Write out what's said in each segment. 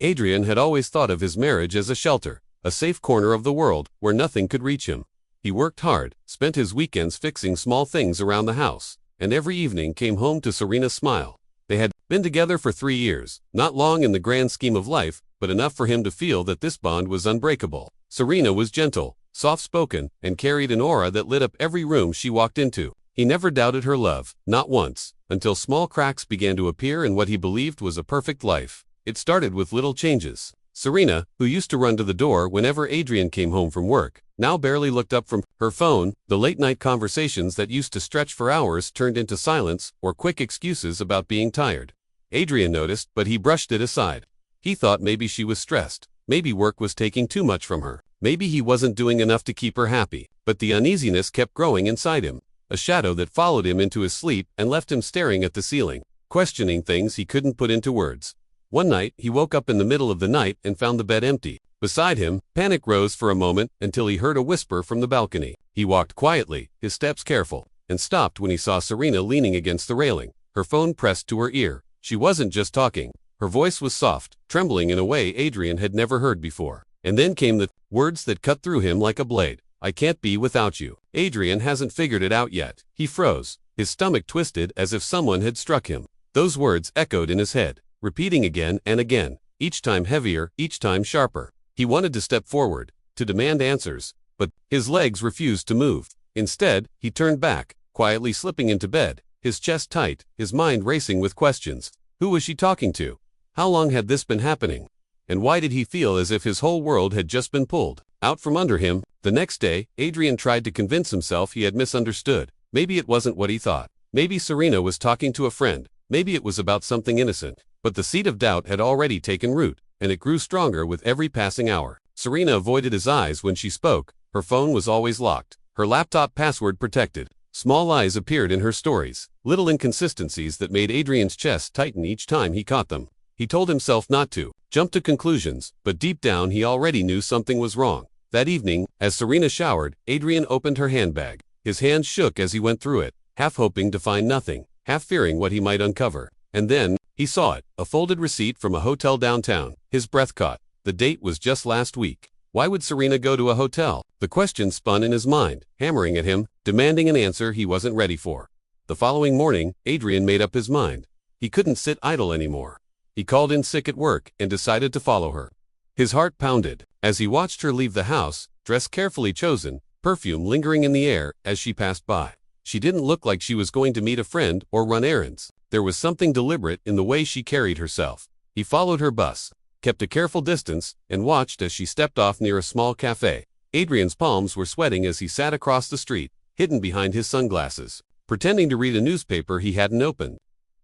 Adrian had always thought of his marriage as a shelter, a safe corner of the world where nothing could reach him. He worked hard, spent his weekends fixing small things around the house, and every evening came home to Serena's smile. They had been together for 3 years, not long in the grand scheme of life, but enough for him to feel that this bond was unbreakable. Serena was gentle, soft-spoken, and carried an aura that lit up every room she walked into. He never doubted her love, not once, until small cracks began to appear in what he believed was a perfect life. It started with little changes. Serena, who used to run to the door whenever Adrian came home from work, now barely looked up from her phone. The late-night conversations that used to stretch for hours turned into silence or quick excuses about being tired. Adrian noticed, but he brushed it aside. He thought maybe she was stressed. Maybe work was taking too much from her. Maybe he wasn't doing enough to keep her happy. But the uneasiness kept growing inside him, a shadow that followed him into his sleep and left him staring at the ceiling, questioning things he couldn't put into words. One night, he woke up in the middle of the night and found the bed empty. Beside him, panic rose for a moment until he heard a whisper from the balcony. He walked quietly, his steps careful, and stopped when he saw Serena leaning against the railing, her phone pressed to her ear. She wasn't just talking. Her voice was soft, trembling in a way Adrian had never heard before. And then came the words that cut through him like a blade. "I can't be without you." Adrian hasn't figured it out yet. He froze, his stomach twisted as if someone had struck him. Those words echoed in his head, repeating again and again, each time heavier, each time sharper. He wanted to step forward, to demand answers, but his legs refused to move. Instead, he turned back, quietly slipping into bed, his chest tight, his mind racing with questions. Who was she talking to? How long had this been happening? And why did he feel as if his whole world had just been pulled out from under him? The next day, Adrian tried to convince himself he had misunderstood. Maybe it wasn't what he thought. Maybe Serena was talking to a friend. Maybe it was about something innocent. But the seed of doubt had already taken root, and it grew stronger with every passing hour. Serena avoided his eyes when she spoke. Her phone was always locked, her laptop password protected. Small lies appeared in her stories, little inconsistencies that made Adrian's chest tighten each time he caught them. He told himself not to jump to conclusions, but deep down he already knew something was wrong. That evening, as Serena showered, Adrian opened her handbag. His hands shook as he went through it, half hoping to find nothing, half fearing what he might uncover. And then, he saw it, a folded receipt from a hotel downtown. His breath caught. The date was just last week. Why would Serena go to a hotel? The question spun in his mind, hammering at him, demanding an answer he wasn't ready for. The following morning, Adrian made up his mind. He couldn't sit idle anymore. He called in sick at work and decided to follow her. His heart pounded as he watched her leave the house, dress carefully chosen, perfume lingering in the air as she passed by. She didn't look like she was going to meet a friend or run errands. There was something deliberate in the way she carried herself. He followed her bus, kept a careful distance, and watched as she stepped off near a small cafe. Adrian's palms were sweating as he sat across the street, hidden behind his sunglasses, pretending to read a newspaper he hadn't opened.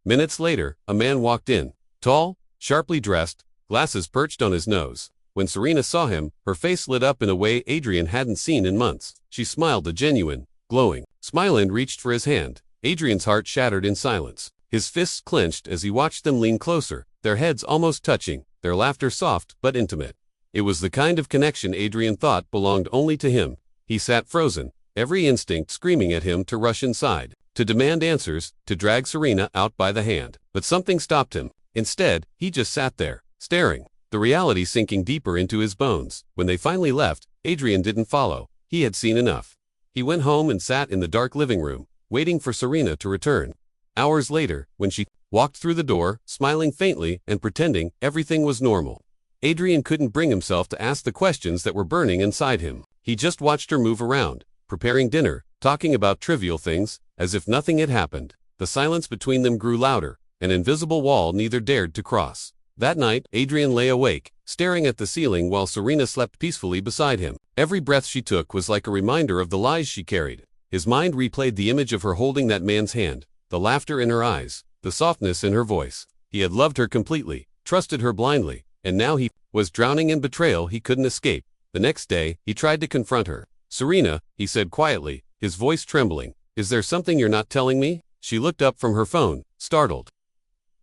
Minutes later, a man walked in, tall, sharply dressed, glasses perched on his nose. When Serena saw him, her face lit up in a way Adrian hadn't seen in months. She smiled a genuine, glowing smile and reached for his hand. Adrian's heart shattered in silence. His fists clenched as he watched them lean closer, their heads almost touching, their laughter soft but intimate. It was the kind of connection Adrian thought belonged only to him. He sat frozen, every instinct screaming at him to rush inside, to demand answers, to drag Serena out by the hand. But something stopped him. Instead, he just sat there, staring, the reality sinking deeper into his bones. When they finally left, Adrian didn't follow. He had seen enough. He went home and sat in the dark living room, waiting for Serena to return. Hours later, when she walked through the door, smiling faintly and pretending everything was normal, Adrian couldn't bring himself to ask the questions that were burning inside him. He just watched her move around, preparing dinner, talking about trivial things, as if nothing had happened. The silence between them grew louder, an invisible wall neither dared to cross. That night, Adrian lay awake, staring at the ceiling while Serena slept peacefully beside him. Every breath she took was like a reminder of the lies she carried. His mind replayed the image of her holding that man's hand, the laughter in her eyes, the softness in her voice. He had loved her completely, trusted her blindly, and now he was drowning in betrayal he couldn't escape. The next day, he tried to confront her. "Serena," he said quietly, his voice trembling, "is there something you're not telling me?" She looked up from her phone, startled.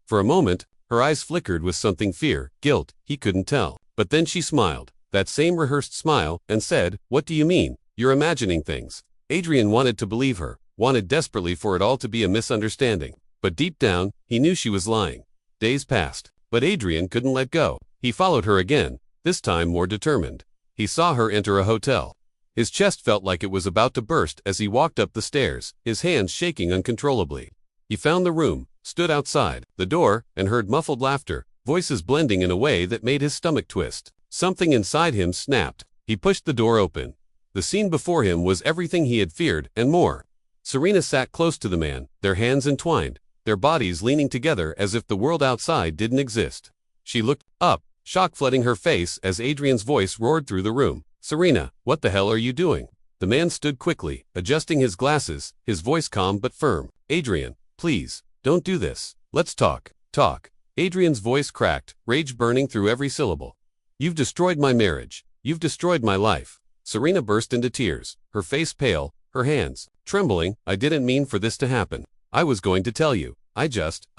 For a moment, her eyes flickered with something fear, guilt, he couldn't tell. But then she smiled, that same rehearsed smile, and said, "What do you mean? You're imagining things." Adrian wanted to believe her, wanted desperately for it all to be a misunderstanding. But deep down, he knew she was lying. Days passed, but Adrian couldn't let go. He followed her again, this time more determined. He saw her enter a hotel. His chest felt like it was about to burst as he walked up the stairs, his hands shaking uncontrollably. He found the room, stood outside the door, and heard muffled laughter, voices blending in a way that made his stomach twist. Something inside him snapped. He pushed the door open. The scene before him was everything he had feared, and more. Serena sat close to the man, their hands entwined, their bodies leaning together as if the world outside didn't exist. She looked up, shock flooding her face as Adrian's voice roared through the room. "Serena, what the hell are you doing?" The man stood quickly, adjusting his glasses, his voice calm but firm. "Adrian, please, don't do this. Let's talk." "Talk." Adrian's voice cracked, rage burning through every syllable. "You've destroyed my marriage. You've destroyed my life." Serena burst into tears, her face pale, her hands trembling. "I didn't mean for this to happen. I was going to tell you. I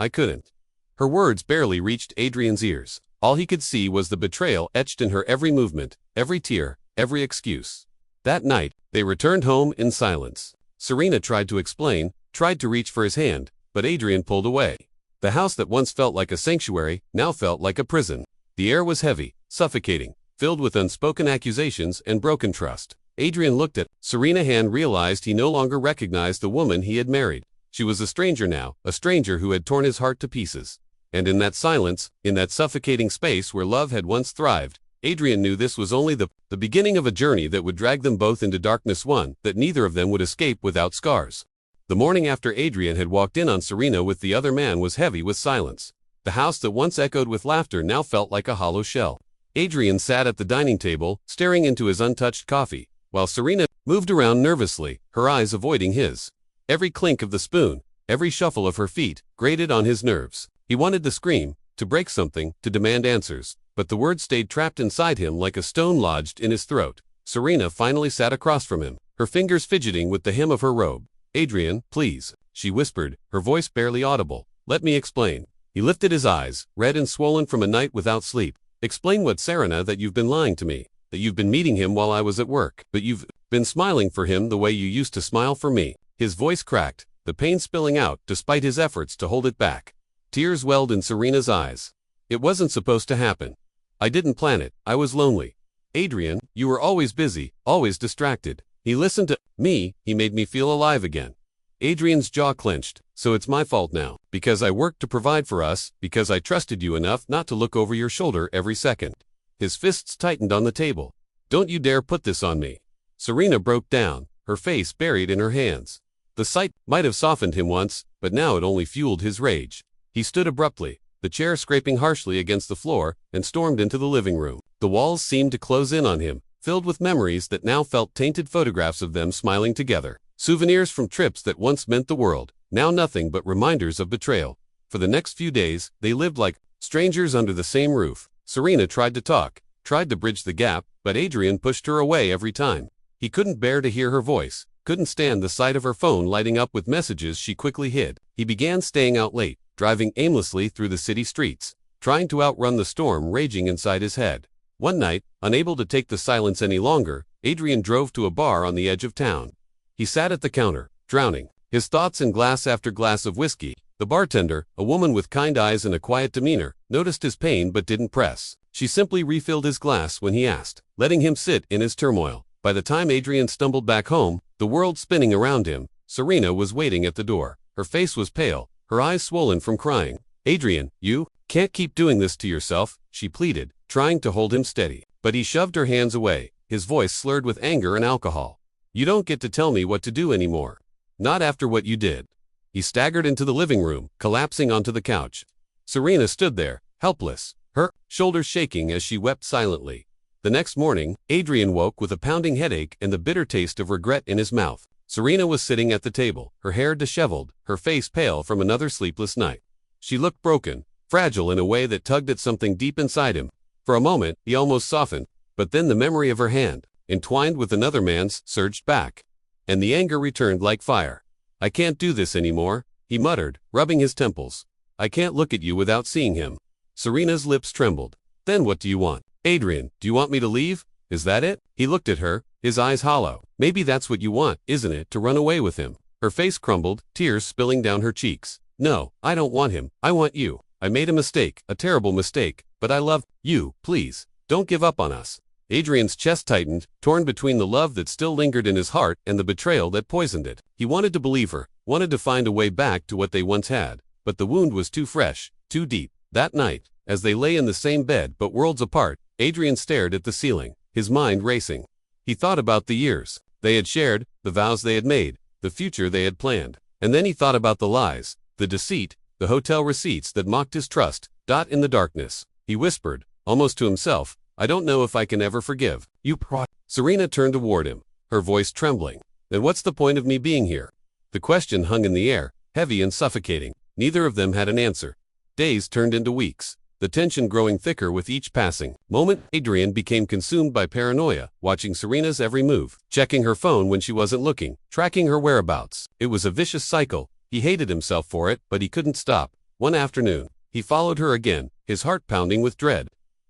couldn't." Her words barely reached Adrian's ears. All he could see was the betrayal etched in her every movement, every tear, every excuse. That night, they returned home in silence. Serena tried to explain, tried to reach for his hand, but Adrian pulled away. The house that once felt like a sanctuary now felt like a prison. The air was heavy, suffocating, filled with unspoken accusations and broken trust. Adrian looked at Serena and realized he no longer recognized the woman he had married. She was a stranger now, a stranger who had torn his heart to pieces. And in that silence, in that suffocating space where love had once thrived, Adrian knew this was only the beginning of a journey that would drag them both into darkness, one that neither of them would escape without scars. The morning after Adrian had walked in on Serena with the other man was heavy with silence. The house that once echoed with laughter now felt like a hollow shell. Adrian sat at the dining table, staring into his untouched coffee, while Serena moved around nervously, her eyes avoiding his. Every clink of the spoon, every shuffle of her feet, grated on his nerves. He wanted to scream, to break something, to demand answers, but the words stayed trapped inside him like a stone lodged in his throat. Serena finally sat across from him, her fingers fidgeting with the hem of her robe. "Adrian, please," she whispered, her voice barely audible. "Let me explain." He lifted his eyes, red and swollen from a night without sleep. "Explain what, Serena, that you've been lying to me, that you've been meeting him while I was at work, but you've been smiling for him the way you used to smile for me." His voice cracked, the pain spilling out despite his efforts to hold it back. Tears welled in Serena's eyes. "It wasn't supposed to happen. I didn't plan it. I was lonely. Adrian, you were always busy, always distracted. He listened to me, he made me feel alive again." Adrian's jaw clenched. "So it's my fault now, because I worked to provide for us, because I trusted you enough not to look over your shoulder every second." His fists tightened on the table. "Don't you dare put this on me." Serena broke down, her face buried in her hands. The sight might have softened him once, but now it only fueled his rage. He stood abruptly, the chair scraping harshly against the floor, and stormed into the living room. The walls seemed to close in on him, filled with memories that now felt tainted, photographs of them smiling together. Souvenirs from trips that once meant the world, now nothing but reminders of betrayal. For the next few days, they lived like strangers under the same roof. Serena tried to talk, tried to bridge the gap, but Adrian pushed her away every time. He couldn't bear to hear her voice, couldn't stand the sight of her phone lighting up with messages she quickly hid. He began staying out late, driving aimlessly through the city streets, trying to outrun the storm raging inside his head. One night, unable to take the silence any longer, Adrian drove to a bar on the edge of town. He sat at the counter, drowning his thoughts in glass after glass of whiskey. The bartender, a woman with kind eyes and a quiet demeanor, noticed his pain but didn't press. She simply refilled his glass when he asked, letting him sit in his turmoil. By the time Adrian stumbled back home, the world spinning around him, Serena was waiting at the door. Her face was pale, her eyes swollen from crying. "Adrian, you can't keep doing this to yourself," she pleaded, trying to hold him steady. But he shoved her hands away, his voice slurred with anger and alcohol. "You don't get to tell me what to do anymore. Not after what you did." He staggered into the living room, collapsing onto the couch. Serena stood there, helpless, her shoulders shaking as she wept silently. The next morning, Adrian woke with a pounding headache and the bitter taste of regret in his mouth. Serena was sitting at the table, her hair disheveled, her face pale from another sleepless night. She looked broken, fragile in a way that tugged at something deep inside him. For a moment, he almost softened, but then the memory of her hand, entwined with another man's, surged back. And the anger returned like fire. "I can't do this anymore," he muttered, rubbing his temples. "I can't look at you without seeing him." Serena's lips trembled. "Then what do you want? Adrian, do you want me to leave? Is that it?" He looked at her, his eyes hollow. "Maybe that's what you want, isn't it, to run away with him?" Her face crumbled, tears spilling down her cheeks. "No, I don't want him, I want you." I made a mistake, a terrible mistake, but I love you, please, don't give up on us. Adrian's chest tightened, torn between the love that still lingered in his heart and the betrayal that poisoned it. He wanted to believe her, wanted to find a way back to what they once had, but the wound was too fresh, too deep. That night, as they lay in the same bed but worlds apart, Adrian stared at the ceiling, his mind racing. He thought about the years they had shared, the vows they had made, the future they had planned. And then he thought about the lies, the deceit, the hotel receipts that mocked his trust. In the darkness, he whispered, almost to himself, I don't know if I can ever forgive you. Serena turned toward him, her voice trembling. Then what's the point of me being here? The question hung in the air, heavy and suffocating. Neither of them had an answer. Days turned into weeks, the tension growing thicker with each passing moment. Adrian became consumed by paranoia, watching Serena's every move, checking her phone when she wasn't looking, tracking her whereabouts. It was a vicious cycle. He hated himself for it, but he couldn't stop. One afternoon, he followed her again, his heart pounding with dread.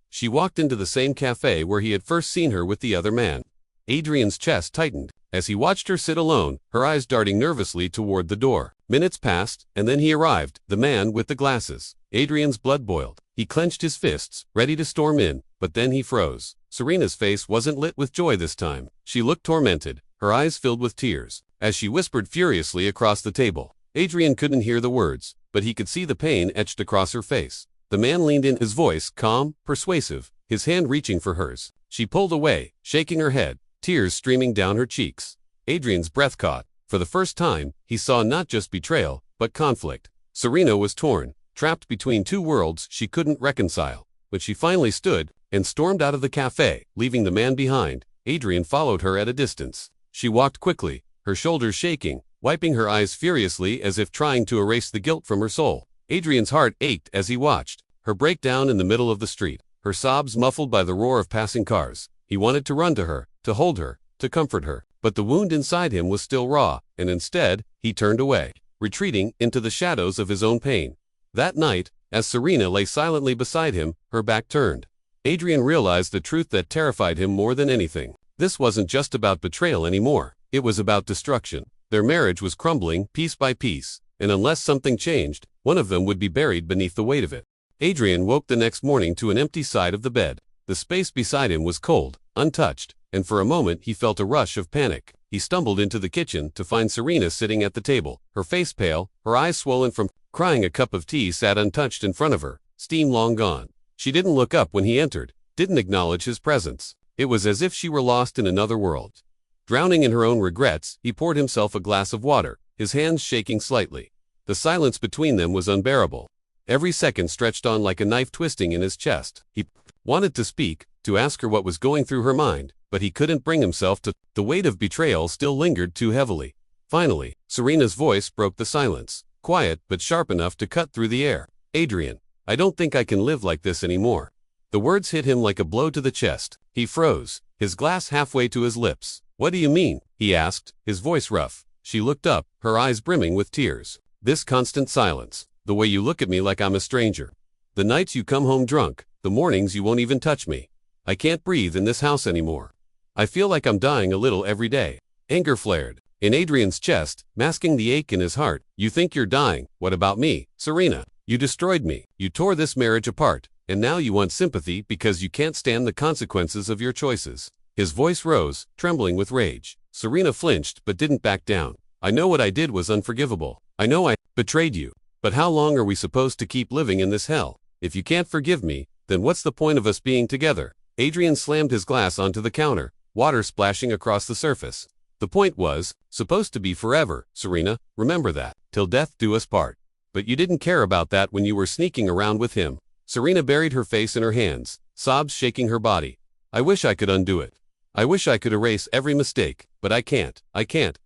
She walked into the same cafe where he had first seen her with the other man. Adrian's chest tightened as he watched her sit alone, her eyes darting nervously toward the door. Minutes passed, and then he arrived, the man with the glasses. Adrian's blood boiled. He clenched his fists, ready to storm in, but then he froze. Serena's face wasn't lit with joy this time. She looked tormented, her eyes filled with tears, as she whispered furiously across the table. Adrian couldn't hear the words, but he could see the pain etched across her face. The man leaned in, his voice calm, persuasive, his hand reaching for hers. She pulled away, shaking her head, tears streaming down her cheeks. Adrian's breath caught. For the first time, he saw not just betrayal, but conflict. Serena was torn, trapped between two worlds she couldn't reconcile. But she finally stood and stormed out of the cafe, leaving the man behind. Adrian followed her at a distance. She walked quickly, her shoulders shaking, wiping her eyes furiously as if trying to erase the guilt from her soul. Adrian's heart ached as he watched her break down in the middle of the street, her sobs muffled by the roar of passing cars. He wanted to run to her, to hold her, to comfort her, but the wound inside him was still raw, and instead, he turned away, retreating into the shadows of his own pain. That night, as Serena lay silently beside him, her back turned, Adrian realized the truth that terrified him more than anything. This wasn't just about betrayal anymore, it was about destruction. Their marriage was crumbling piece by piece, and unless something changed, one of them would be buried beneath the weight of it. Adrian woke the next morning to an empty side of the bed. The space beside him was cold, untouched, and for a moment he felt a rush of panic. He stumbled into the kitchen to find Serena sitting at the table, her face pale, her eyes swollen from crying. A cup of tea sat untouched in front of her, steam long gone. She didn't look up when he entered, didn't acknowledge his presence. It was as if she were lost in another world. Drowning in her own regrets, he poured himself a glass of water, his hands shaking slightly. The silence between them was unbearable. Every second stretched on like a knife twisting in his chest. He wanted to speak, to ask her what was going through her mind, but he couldn't bring himself to. The weight of betrayal still lingered too heavily. Finally, Serena's voice broke the silence, quiet but sharp enough to cut through the air. Adrian, I don't think I can live like this anymore. The words hit him like a blow to the chest. He froze, his glass halfway to his lips. What do you mean? He asked, his voice rough. She looked up, her eyes brimming with tears. This constant silence, the way you look at me like I'm a stranger. The nights you come home drunk, the mornings you won't even touch me. I can't breathe in this house anymore. I feel like I'm dying a little every day. Anger flared in Adrian's chest, masking the ache in his heart. You think you're dying? What about me, Serena? You destroyed me. You tore this marriage apart, and now you want sympathy because you can't stand the consequences of your choices. His voice rose, trembling with rage. Serena flinched but didn't back down. I know what I did was unforgivable. I know I betrayed you. But how long are we supposed to keep living in this hell? If you can't forgive me, then what's the point of us being together? Adrian slammed his glass onto the counter, water splashing across the surface. The point was supposed to be forever, Serena, remember that, till death do us part. But you didn't care about that when you were sneaking around with him. Serena buried her face in her hands, sobs shaking her body. I wish I could undo it. I wish I could erase every mistake, but I can't,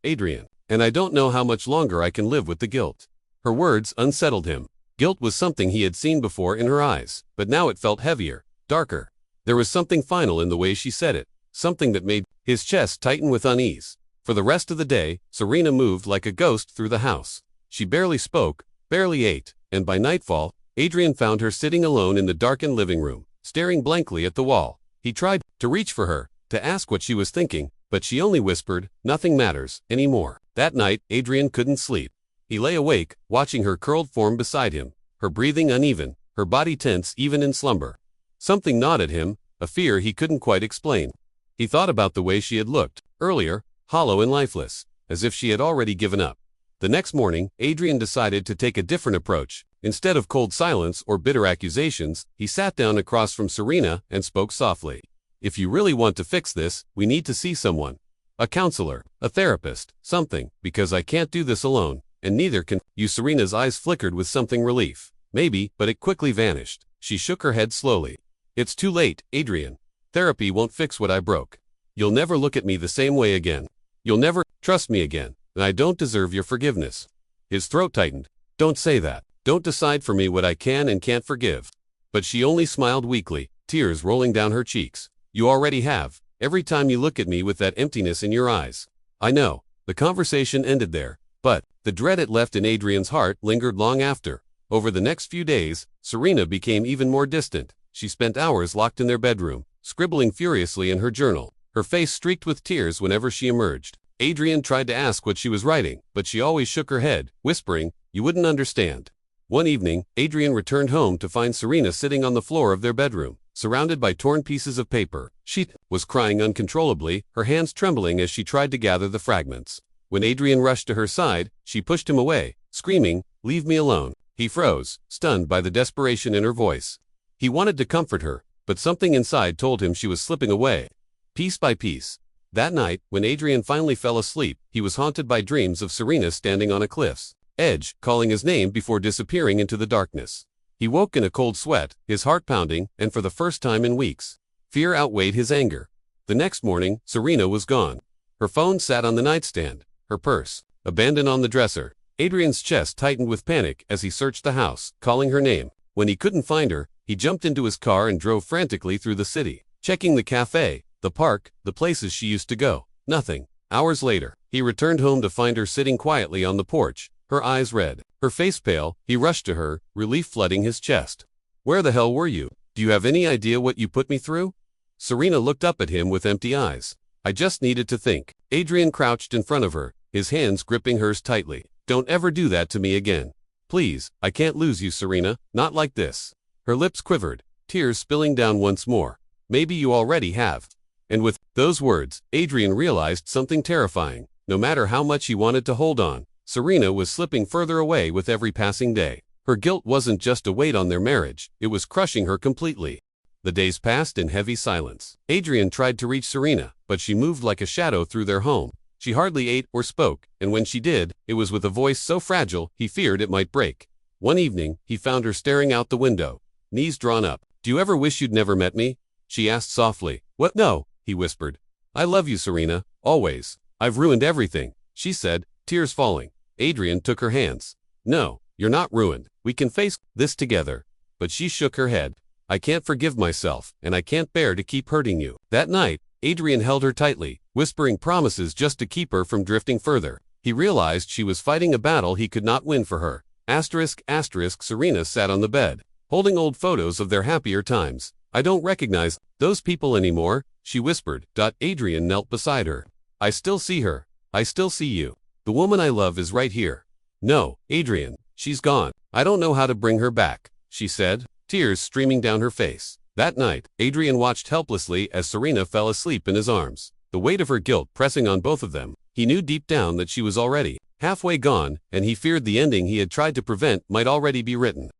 Adrian. And I don't know how much longer I can live with the guilt. Her words unsettled him. Guilt was something he had seen before in her eyes, but now it felt heavier, darker. There was something final in the way she said it, something that made his chest tighten with unease. For the rest of the day, Serena moved like a ghost through the house. She barely spoke, barely ate, and by nightfall, Adrian found her sitting alone in the darkened living room, staring blankly at the wall. He tried to reach for her, to ask what she was thinking, but she only whispered, nothing matters anymore. That night, Adrian couldn't sleep. He lay awake, watching her curled form beside him, her breathing uneven, her body tense even in slumber. Something gnawed at him, a fear he couldn't quite explain. He thought about the way she had looked, earlier, hollow and lifeless, as if she had already given up. The next morning, Adrian decided to take a different approach. Instead of cold silence or bitter accusations, he sat down across from Serena and spoke softly. If you really want to fix this, we need to see someone. A counselor, a therapist, something, because I can't do this alone, and neither can you. Serena's eyes flickered with something relief. Maybe, but it quickly vanished. She shook her head slowly. It's too late, Adrian. Therapy won't fix what I broke. You'll never look at me the same way again. You'll never trust me again, and I don't deserve your forgiveness. His throat tightened. Don't say that. Don't decide for me what I can and can't forgive. But she only smiled weakly, tears rolling down her cheeks. You already have, every time you look at me with that emptiness in your eyes. I know. The conversation ended there, but the dread it left in Adrian's heart lingered long after. Over the next few days, Serena became even more distant. She spent hours locked in their bedroom, scribbling furiously in her journal, her face streaked with tears whenever she emerged. Adrian tried to ask what she was writing, but she always shook her head, whispering, "You wouldn't understand." One evening, Adrian returned home to find Serena sitting on the floor of their bedroom, surrounded by torn pieces of paper. She was crying uncontrollably, her hands trembling as she tried to gather the fragments. When Adrian rushed to her side, she pushed him away, screaming, "Leave me alone." He froze, stunned by the desperation in her voice. He wanted to comfort her, but something inside told him she was slipping away. Piece by piece. That night, when Adrian finally fell asleep, he was haunted by dreams of Serena standing on a cliff's edge, calling his name before disappearing into the darkness. He woke in a cold sweat, his heart pounding, and for the first time in weeks, fear outweighed his anger. The next morning, Serena was gone. Her phone sat on the nightstand, her purse abandoned on the dresser. Adrian's chest tightened with panic as he searched the house, calling her name. When he couldn't find her, he jumped into his car and drove frantically through the city, checking the cafe, the park, the places she used to go. Nothing. Hours later, he returned home to find her sitting quietly on the porch, her eyes red, her face pale. He rushed to her, relief flooding his chest. "Where the hell were you? Do you have any idea what you put me through?" Serena looked up at him with empty eyes. "I just needed to think." Adrian crouched in front of her, his hands gripping hers tightly. "Don't ever do that to me again. Please, I can't lose you, Serena, not like this." Her lips quivered, tears spilling down once more. "Maybe you already have." And with those words, Adrian realized something terrifying. No matter how much he wanted to hold on, Serena was slipping further away with every passing day. Her guilt wasn't just a weight on their marriage, it was crushing her completely. The days passed in heavy silence. Adrian tried to reach Serena, but she moved like a shadow through their home. She hardly ate or spoke, and when she did, it was with a voice so fragile he feared it might break. One evening, he found her staring out the window, knees drawn up. "Do you ever wish you'd never met me?" she asked softly. "What? No," he whispered. "I love you, Serena, always. I've ruined everything," she said, tears falling. Adrian took her hands. "No, you're not ruined. We can face this together." But she shook her head. "I can't forgive myself, and I can't bear to keep hurting you." That night, Adrian held her tightly, whispering promises just to keep her from drifting further. He realized she was fighting a battle he could not win for her. Serena sat on the bed, holding old photos of their happier times. "I don't recognize those people anymore," she whispered. Adrian knelt beside her. "I still see her. I still see you. The woman I love is right here." "No, Adrian, she's gone. I don't know how to bring her back," she said, tears streaming down her face. That night, Adrian watched helplessly as Serena fell asleep in his arms, the weight of her guilt pressing on both of them. He knew deep down that she was already halfway gone, and he feared the ending he had tried to prevent might already be written.